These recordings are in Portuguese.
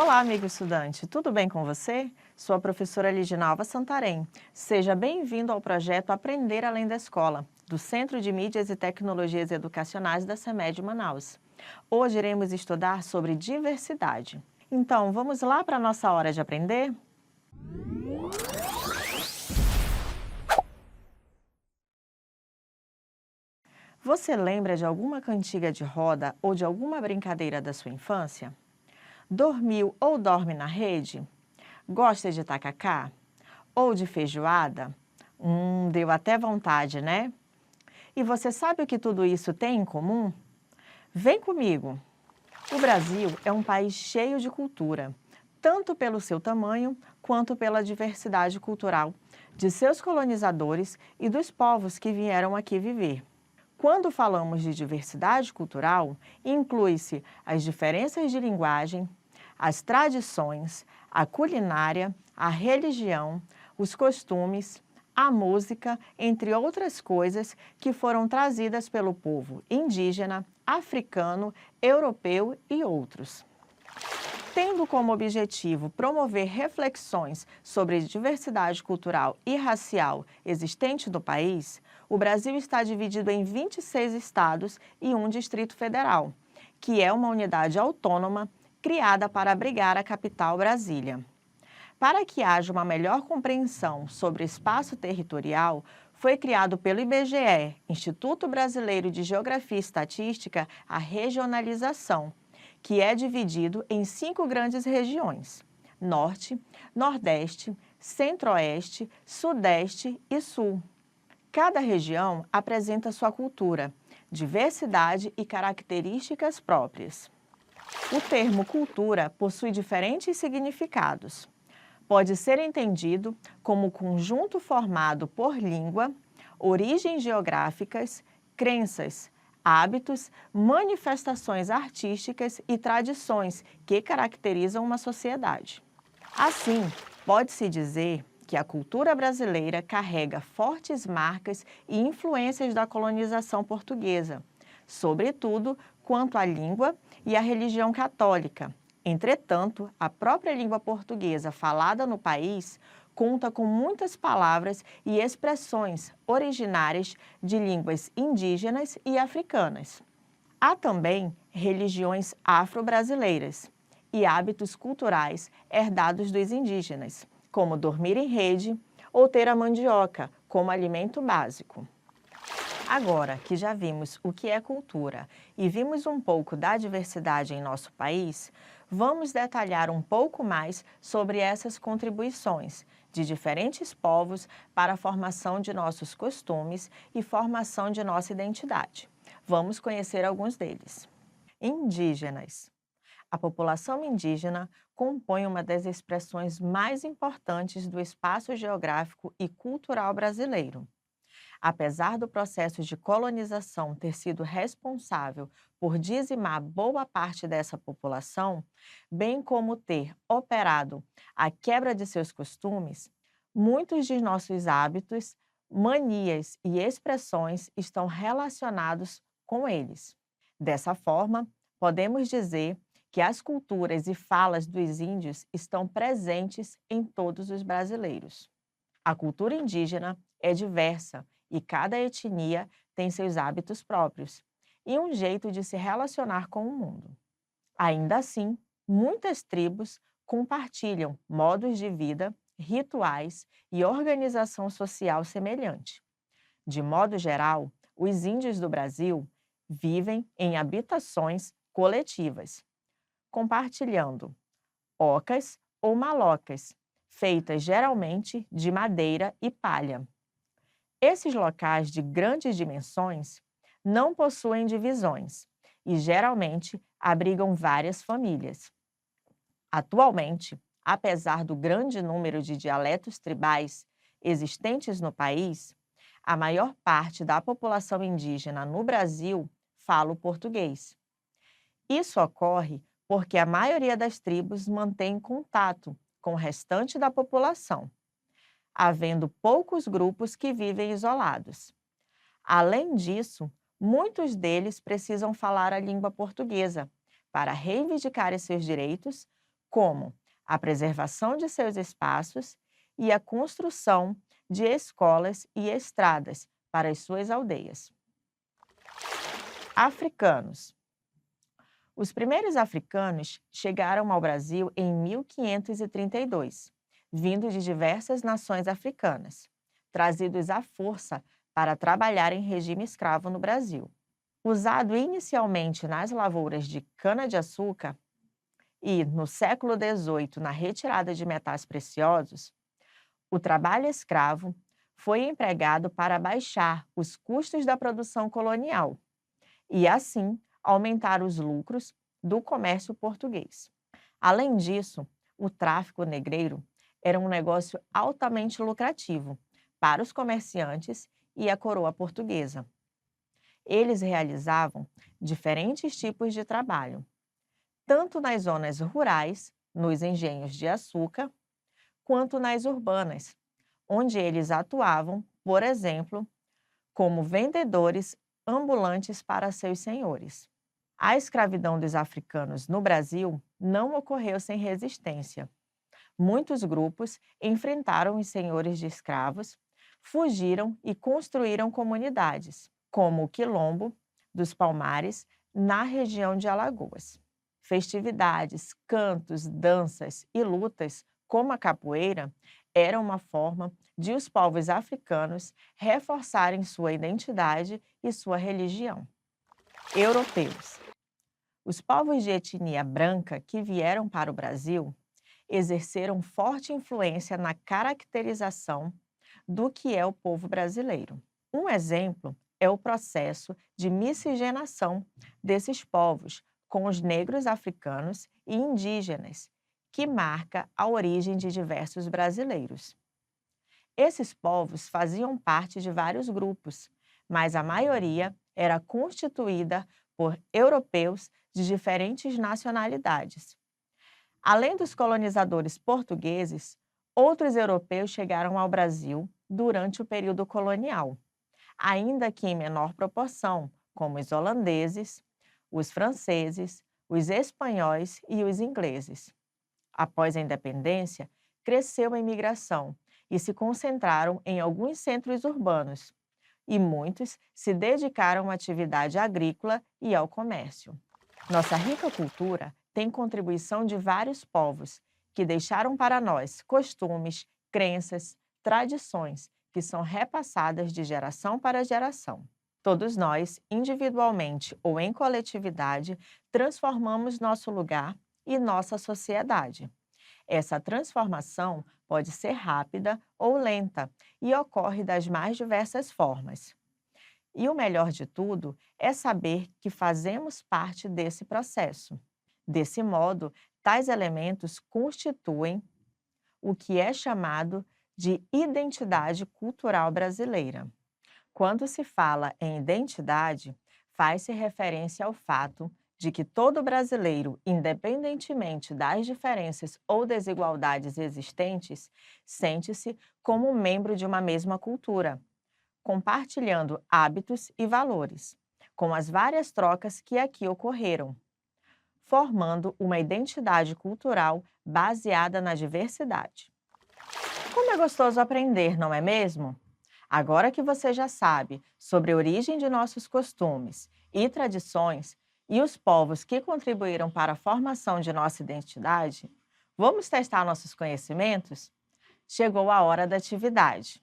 Olá, amigo estudante, tudo bem com você? Sou a professora Liginalva Santarém. Seja bem-vindo ao projeto Aprender Além da Escola, do Centro de Mídias e Tecnologias Educacionais da CEMED Manaus. Hoje iremos estudar sobre diversidade. Então, vamos lá para a nossa hora de aprender? Você lembra de alguma cantiga de roda ou de alguma brincadeira da sua infância? Dormiu ou dorme na rede? Gosta de tacacá? Ou de feijoada? Deu até vontade, né? E você sabe o que tudo isso tem em comum? Vem comigo! O Brasil é um país cheio de cultura, tanto pelo seu tamanho quanto pela diversidade cultural de seus colonizadores e dos povos que vieram aqui viver. Quando falamos de diversidade cultural, inclui-se as diferenças de linguagem, as tradições, a culinária, a religião, os costumes, a música, entre outras coisas que foram trazidas pelo povo indígena, africano, europeu e outros. Tendo como objetivo promover reflexões sobre diversidade cultural e racial existente no país, o Brasil está dividido em 26 estados e um Distrito Federal, que é uma unidade autônoma criada para abrigar a capital Brasília. Para que haja uma melhor compreensão sobre o espaço territorial, foi criado pelo IBGE, Instituto Brasileiro de Geografia e Estatística, a regionalização, que é dividido em 5 grandes regiões: Norte, Nordeste, Centro-Oeste, Sudeste e Sul. Cada região apresenta sua cultura, diversidade e características próprias. O termo cultura possui diferentes significados. Pode ser entendido como conjunto formado por língua, origens geográficas, crenças, hábitos, manifestações artísticas e tradições que caracterizam uma sociedade. Assim, pode-se dizer que a cultura brasileira carrega fortes marcas e influências da colonização portuguesa, sobretudo quanto à língua e à religião católica. Entretanto, a própria língua portuguesa falada no país conta com muitas palavras e expressões originárias de línguas indígenas e africanas. Há também religiões afro-brasileiras e hábitos culturais herdados dos indígenas, como dormir em rede ou ter a mandioca como alimento básico. Agora que já vimos o que é cultura e vimos um pouco da diversidade em nosso país, vamos detalhar um pouco mais sobre essas contribuições de diferentes povos para a formação de nossos costumes e formação de nossa identidade. Vamos conhecer alguns deles. Indígenas. A população indígena compõe uma das expressões mais importantes do espaço geográfico e cultural brasileiro. Apesar do processo de colonização ter sido responsável por dizimar boa parte dessa população, bem como ter operado a quebra de seus costumes, muitos de nossos hábitos, manias e expressões estão relacionados com eles. Dessa forma, podemos dizer que as culturas e falas dos índios estão presentes em todos os brasileiros. A cultura indígena é diversa e cada etnia tem seus hábitos próprios e um jeito de se relacionar com o mundo. Ainda assim, muitas tribos compartilham modos de vida, rituais e organização social semelhante. De modo geral, os índios do Brasil vivem em habitações coletivas, compartilhando ocas ou malocas, feitas geralmente de madeira e palha. Esses locais de grandes dimensões não possuem divisões e geralmente abrigam várias famílias. Atualmente, apesar do grande número de dialetos tribais existentes no país, a maior parte da população indígena no Brasil fala o português. Isso ocorre porque a maioria das tribos mantém contato com o restante da população, havendo poucos grupos que vivem isolados. Além disso, muitos deles precisam falar a língua portuguesa para reivindicar seus direitos, como a preservação de seus espaços e a construção de escolas e estradas para as suas aldeias. Africanos. Os primeiros africanos chegaram ao Brasil em 1532, vindo de diversas nações africanas, trazidos à força para trabalhar em regime escravo no Brasil. Usado inicialmente nas lavouras de cana-de-açúcar e, no século XVIII, na retirada de metais preciosos, o trabalho escravo foi empregado para baixar os custos da produção colonial e, assim, aumentar os lucros do comércio português. Além disso, o tráfico negreiro era um negócio altamente lucrativo para os comerciantes e a coroa portuguesa. Eles realizavam diferentes tipos de trabalho, tanto nas zonas rurais, nos engenhos de açúcar, quanto nas urbanas, onde eles atuavam, por exemplo, como vendedores ambulantes para seus senhores. A escravidão dos africanos no Brasil não ocorreu sem resistência. Muitos grupos enfrentaram os senhores de escravos, fugiram e construíram comunidades, como o Quilombo dos Palmares, na região de Alagoas. Festividades, cantos, danças e lutas, como a capoeira, eram uma forma de os povos africanos reforçarem sua identidade e sua religião. Europeus. Os povos de etnia branca que vieram para o Brasil exerceram forte influência na caracterização do que é o povo brasileiro. Um exemplo é o processo de miscigenação desses povos com os negros africanos e indígenas, que marca a origem de diversos brasileiros. Esses povos faziam parte de vários grupos, mas a maioria era constituída por europeus de diferentes nacionalidades. Além dos colonizadores portugueses, outros europeus chegaram ao Brasil durante o período colonial, ainda que em menor proporção, como os holandeses, os franceses, os espanhóis e os ingleses. Após a independência, cresceu a imigração e se concentraram em alguns centros urbanos, e muitos se dedicaram à atividade agrícola e ao comércio. Nossa rica cultura tem contribuição de vários povos, que deixaram para nós costumes, crenças, tradições que são repassadas de geração para geração. Todos nós, individualmente ou em coletividade, transformamos nosso lugar e nossa sociedade. Essa transformação pode ser rápida ou lenta e ocorre das mais diversas formas. E o melhor de tudo é saber que fazemos parte desse processo. Desse modo, tais elementos constituem o que é chamado de identidade cultural brasileira. Quando se fala em identidade, faz-se referência ao fato de que todo brasileiro, independentemente das diferenças ou desigualdades existentes, sente-se como membro de uma mesma cultura, compartilhando hábitos e valores, com as várias trocas que aqui ocorreram, formando uma identidade cultural baseada na diversidade. Como é gostoso aprender, não é mesmo? Agora que você já sabe sobre a origem de nossos costumes e tradições e os povos que contribuíram para a formação de nossa identidade, vamos testar nossos conhecimentos? Chegou a hora da atividade.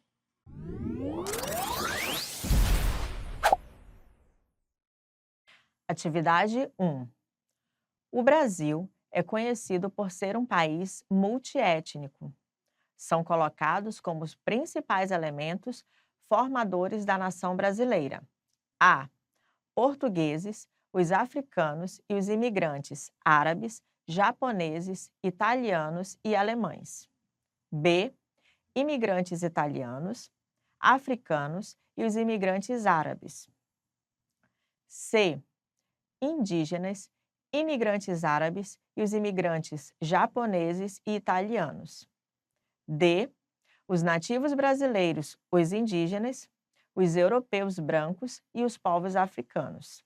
Atividade 1. O Brasil é conhecido por ser um país multiétnico. São colocados como os principais elementos formadores da nação brasileira: A. Portugueses, os africanos e os imigrantes árabes, japoneses, italianos e alemães. B. Imigrantes italianos, africanos e os imigrantes árabes. C. Indígenas, imigrantes árabes e os imigrantes japoneses e italianos. D. Os nativos brasileiros, os indígenas, os europeus brancos e os povos africanos.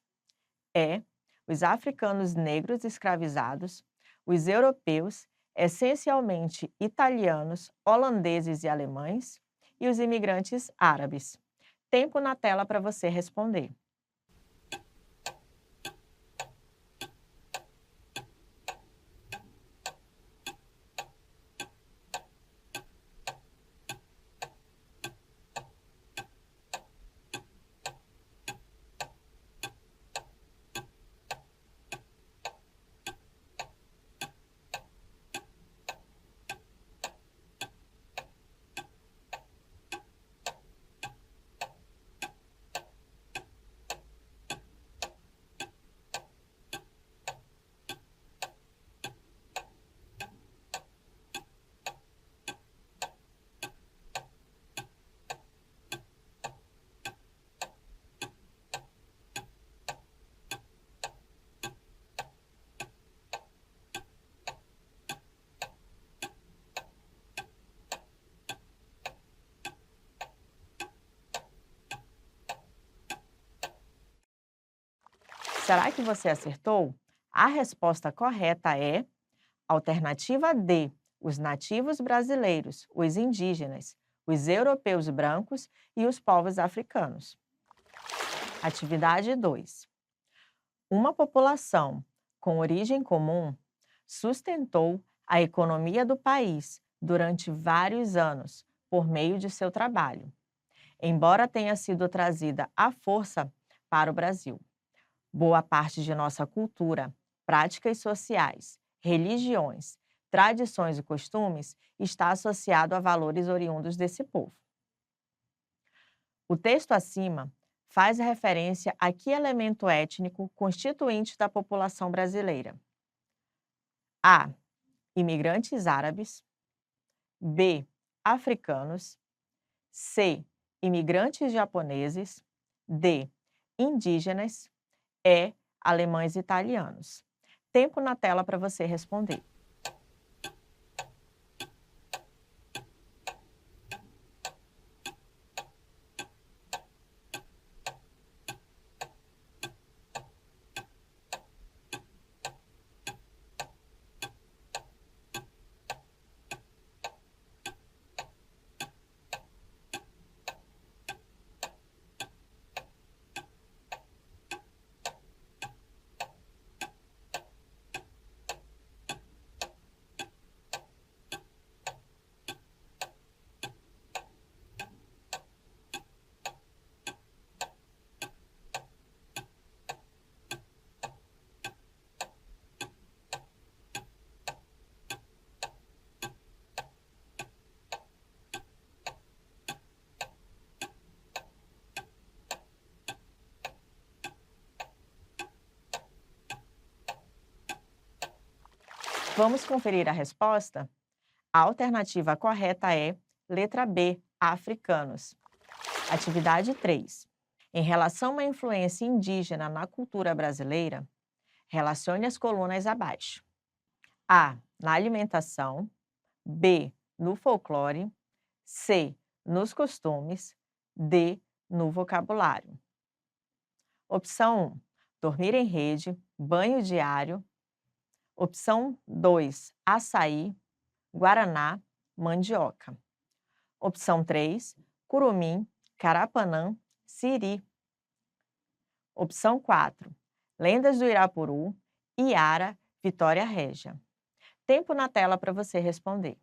E. Os africanos negros escravizados, os europeus essencialmente italianos, holandeses e alemães, e os imigrantes árabes. Tempo na tela para você responder. Será que você acertou? A resposta correta é alternativa D, os nativos brasileiros, os indígenas, os europeus brancos e os povos africanos. Atividade 2. Uma população com origem comum sustentou a economia do país durante vários anos por meio de seu trabalho, embora tenha sido trazida à força para o Brasil. Boa parte de nossa cultura, práticas sociais, religiões, tradições e costumes está associado a valores oriundos desse povo. O texto acima faz referência a que elemento étnico constituinte da população brasileira? A. Imigrantes árabes. B. Africanos. C. Imigrantes japoneses. D. Indígenas. E. Alemães e italianos. Tempo na tela para você responder. Vamos conferir a resposta? A alternativa correta é letra B, africanos. Atividade 3. Em relação à influência indígena na cultura brasileira, relacione as colunas abaixo. A. Na alimentação. B. No folclore. C. Nos costumes. D. No vocabulário. Opção 1. Dormir em rede, banho diário. Opção 2. Açaí, guaraná, mandioca. Opção 3. Curumim, carapanã, siri. Opção 4. Lendas do Irapuru, Iara, Vitória Régia. Tempo na tela para você responder.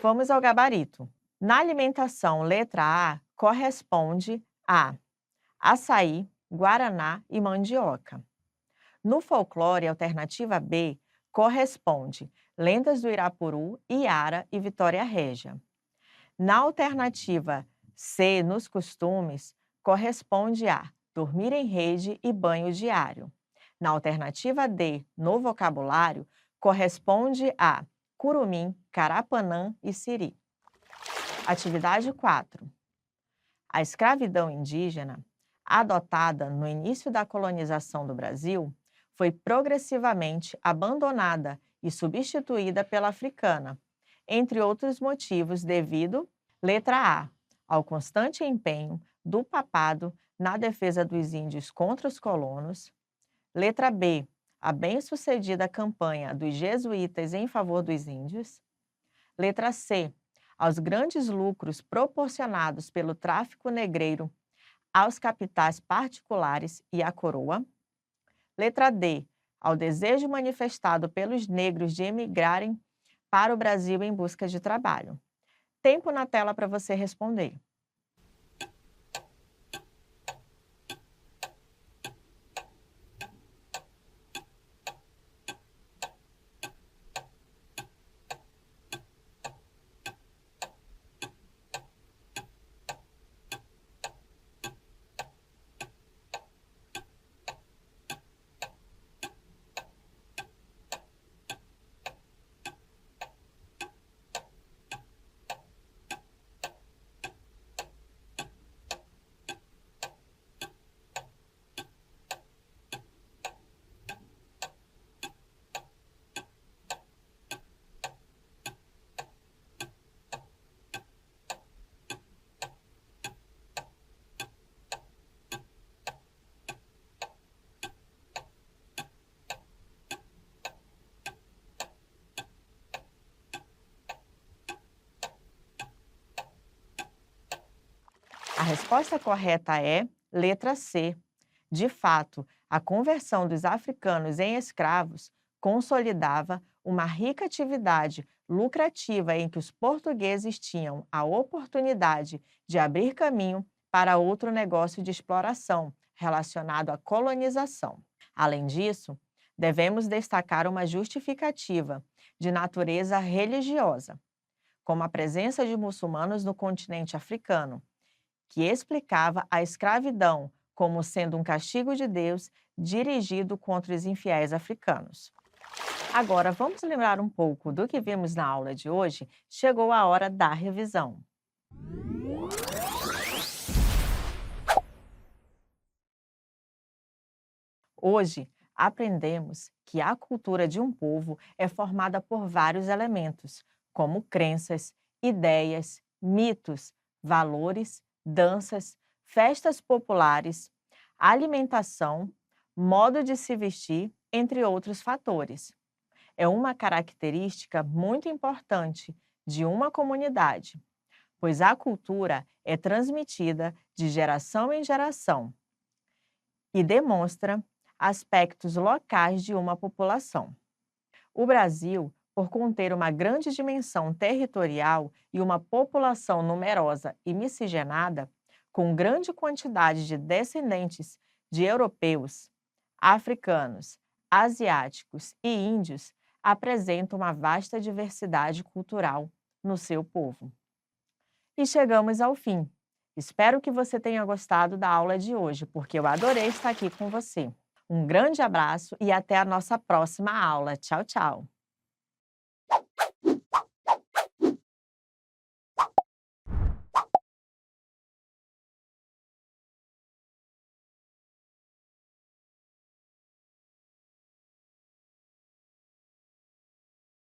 Vamos ao gabarito. Na alimentação, letra A corresponde a açaí, guaraná e mandioca. No folclore, alternativa B corresponde lendas do Irapuru, Iara e Vitória Régia. Na alternativa C, nos costumes, corresponde a dormir em rede e banho diário. Na alternativa D, no vocabulário, corresponde a curumim, carapanã e siri. Atividade 4. A escravidão indígena, adotada no início da colonização do Brasil, foi progressivamente abandonada e substituída pela africana, entre outros motivos devido, letra A, ao constante empenho do papado na defesa dos índios contra os colonos, letra B, a bem-sucedida campanha dos jesuítas em favor dos índios, letra C, aos grandes lucros proporcionados pelo tráfico negreiro aos capitais particulares e à coroa, letra D, ao desejo manifestado pelos negros de emigrarem para o Brasil em busca de trabalho. Tempo na tela para você responder. A resposta correta é letra C. De fato, a conversão dos africanos em escravos consolidava uma rica atividade lucrativa em que os portugueses tinham a oportunidade de abrir caminho para outro negócio de exploração relacionado à colonização. Além disso, devemos destacar uma justificativa de natureza religiosa, como a presença de muçulmanos no continente africano, que explicava a escravidão como sendo um castigo de Deus dirigido contra os infiéis africanos. Agora, vamos lembrar um pouco do que vimos na aula de hoje? Chegou a hora da revisão. Hoje, aprendemos que a cultura de um povo é formada por vários elementos, como crenças, ideias, mitos, valores, danças, festas populares, alimentação, modo de se vestir, entre outros fatores. É uma característica muito importante de uma comunidade, pois a cultura é transmitida de geração em geração e demonstra aspectos locais de uma população. O Brasil, por conter uma grande dimensão territorial e uma população numerosa e miscigenada, com grande quantidade de descendentes de europeus, africanos, asiáticos e índios, apresenta uma vasta diversidade cultural no seu povo. E chegamos ao fim. Espero que você tenha gostado da aula de hoje, porque eu adorei estar aqui com você. Um grande abraço e até a nossa próxima aula. Tchau, tchau!